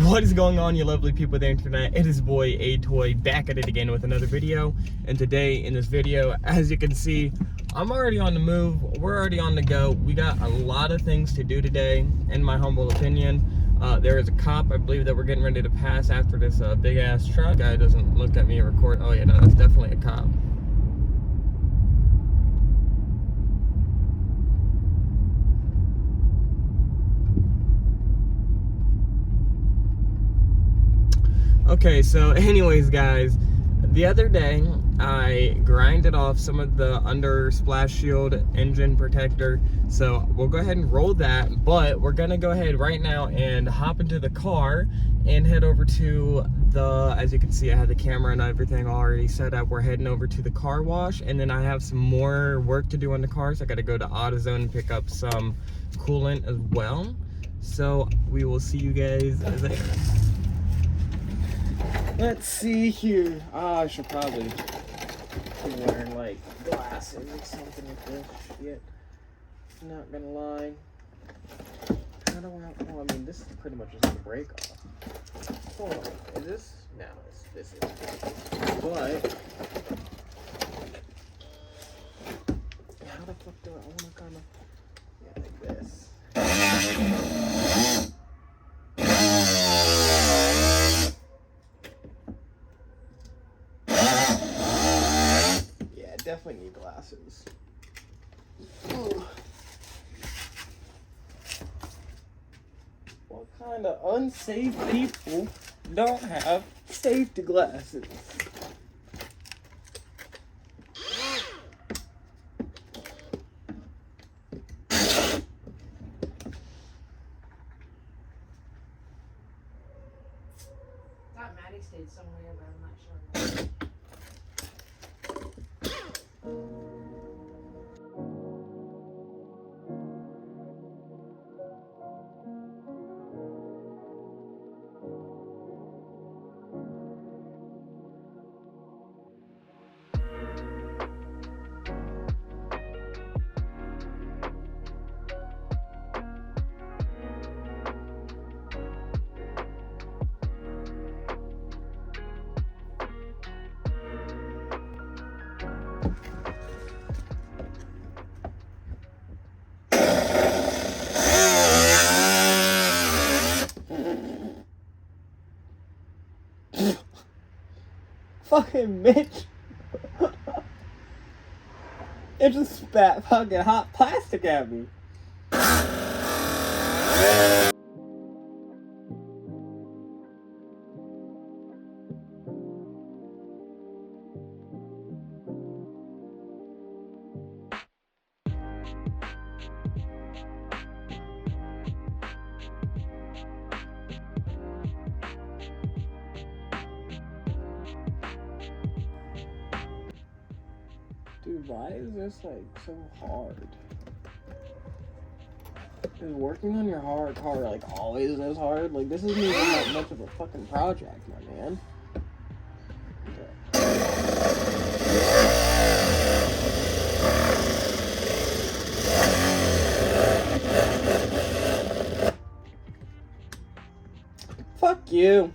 What is going on, you lovely people of the internet? It is boy Atoy back at it again with another video. And today in this video, as you can see, I'm already on the move. We're already on the go. We got a lot of things to do today, in my humble opinion. There is a cop, I believe, that we're getting ready to pass after this big ass truck. Guy doesn't look at me or record. Oh yeah, no, that's definitely a cop. Okay, so anyways, guys, the other day I grinded off some of the under splash shield engine protector, so we'll go ahead and roll that, but we're gonna go ahead right now and hop into the car and head over to the, as you can see, I have the camera and everything already set up. We're heading over to the car wash, and then I have some more work to do on the car, so I gotta go to AutoZone and pick up some coolant as well. So we will see you guys there. Let's see here. I should probably be wearing like glasses or something with this shit. Not gonna lie. How do I? Oh, I mean, this is pretty much just the brake off. Hold on. Is this? No, this is. But how the fuck do I want to kind of? Yeah, like this. Definitely need glasses. Ooh. What kind of unsafe people don't have safety glasses? Thought Maddie stayed somewhere, but I'm not sure. Fucking bitch. It just spat fucking hot plastic at me. Dude, why is this like so hard? Is working on your car like always this hard? Like, this isn't even that much of a fucking project, my man. Fuck you.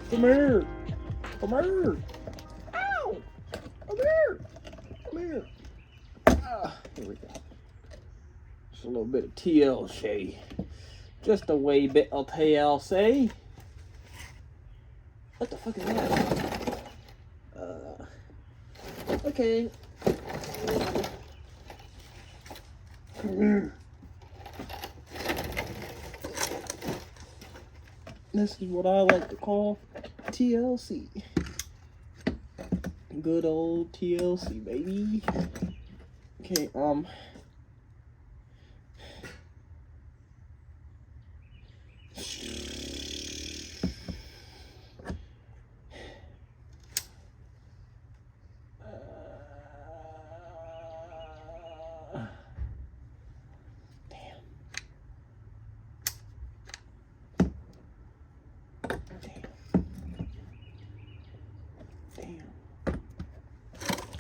Come here. Come here. Ow. Come here. Come here. Here we go. Just a little bit of TLC. Just a wee bit of TLC. What the fuck is that? Okay. This is what I like to call TLC. Good old TLC, baby. Okay,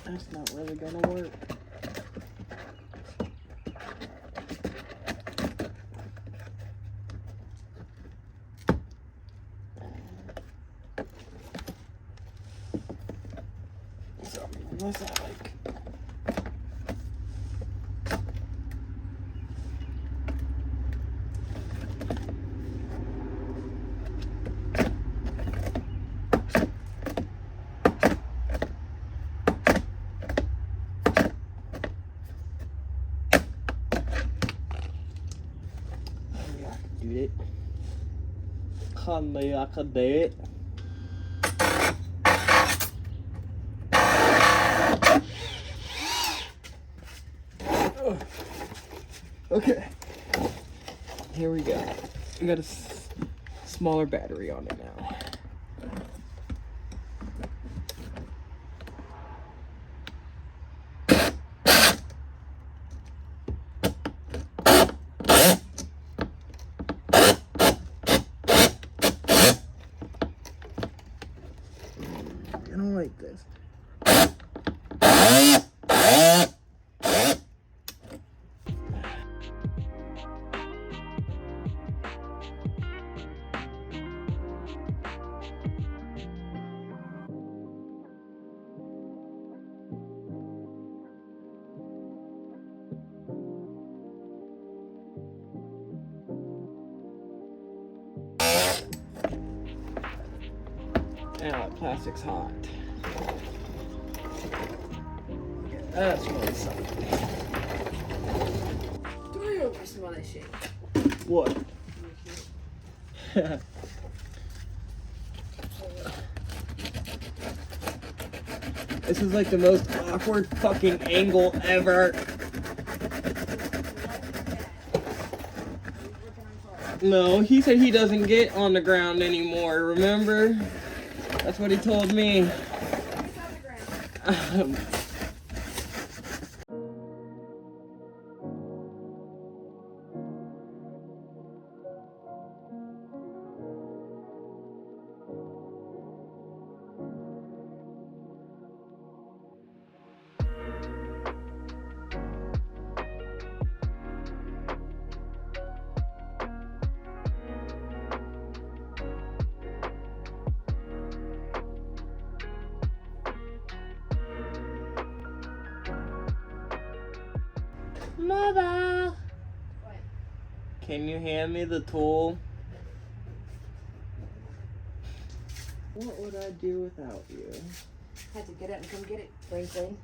that's not really gonna work. So, what's that like? Do it. Honey, I could do it. Okay. Here we go. We got a smaller battery on it now. I don't like this. Now that plastic's hot. That's really something. Throw over some of that shit. What? This is like the most awkward fucking angle ever. No, he said he doesn't get on the ground anymore, remember? That's what he told me. Mother! What? Can you hand me the tool? What would I do without you? Had to get up and come get it, Franklin.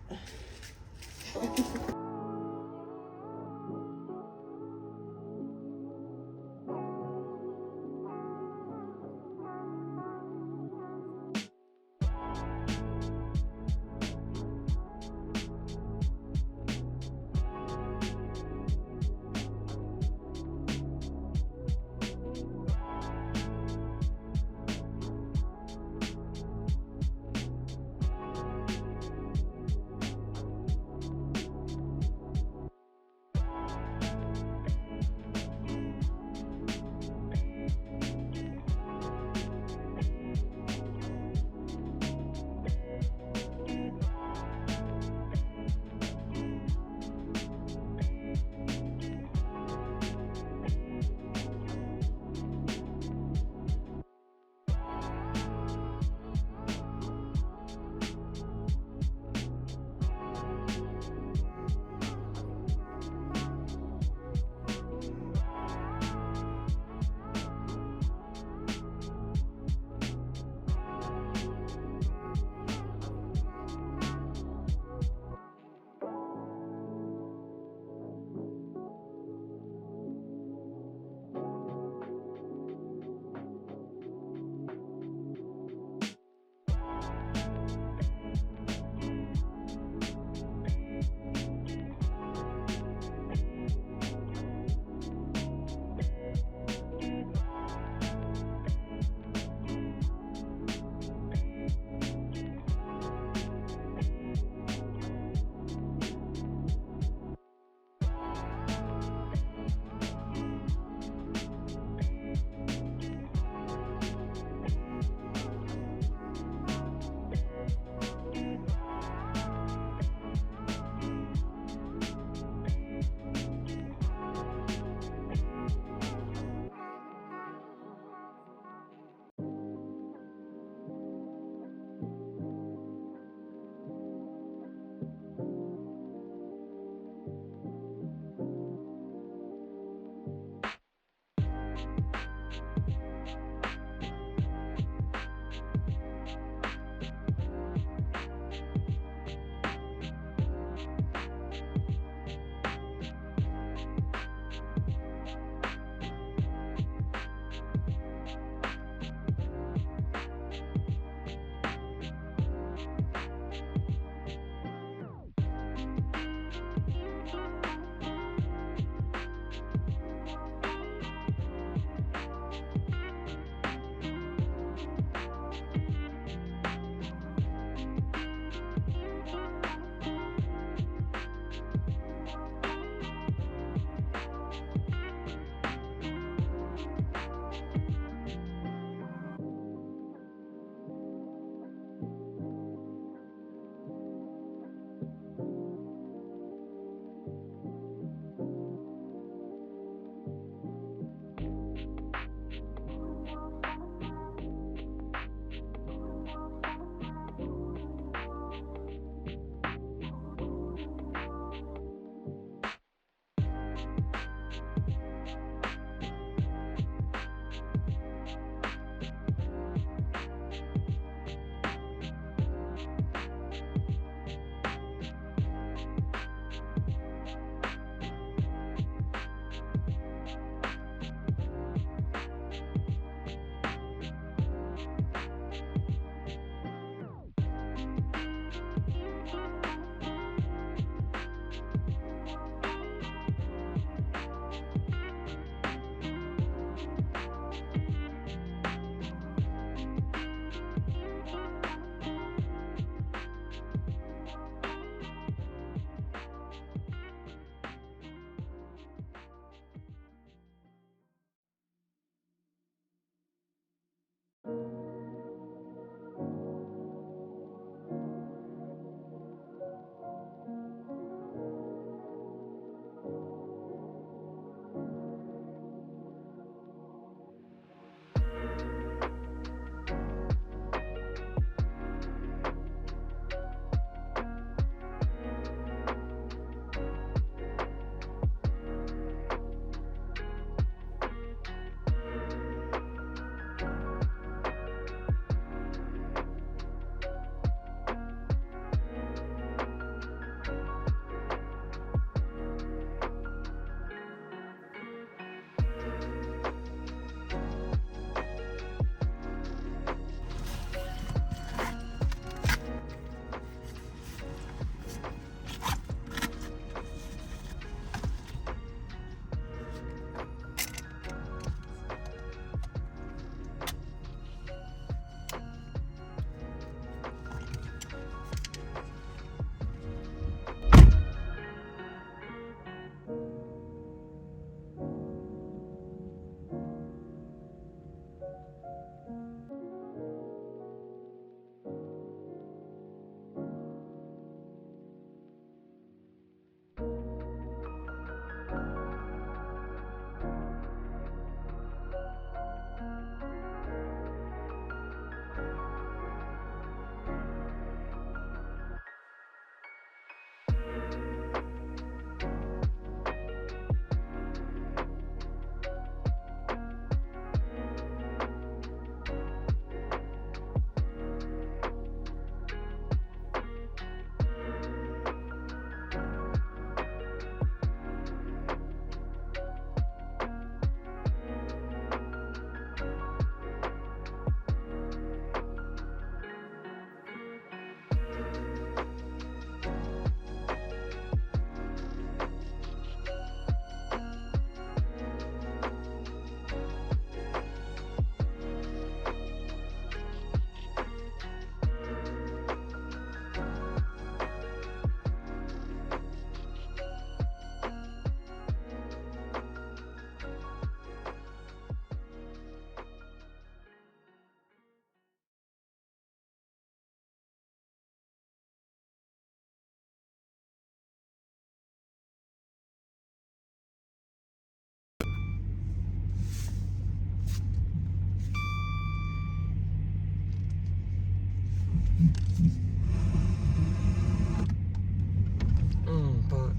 Oh, fuck.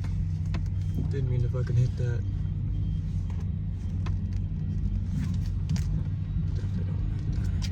Didn't mean to fucking hit that. Definitely don't like that.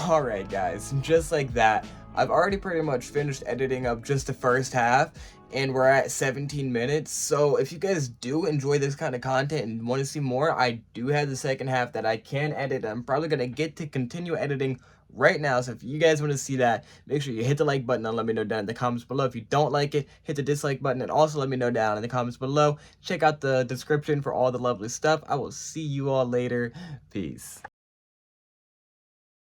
Alright guys, just like that, I've already pretty much finished editing up just the first half, and we're at 17 minutes, so if you guys do enjoy this kind of content and want to see more, I do have the second half that I can edit. I'm probably going to get to continue editing right now, so if you guys want to see that, make sure you hit the like button and let me know down in the comments below. If you don't like it, hit the dislike button and also let me know down in the comments below. Check out the description for all the lovely stuff. I will see you all later. Peace.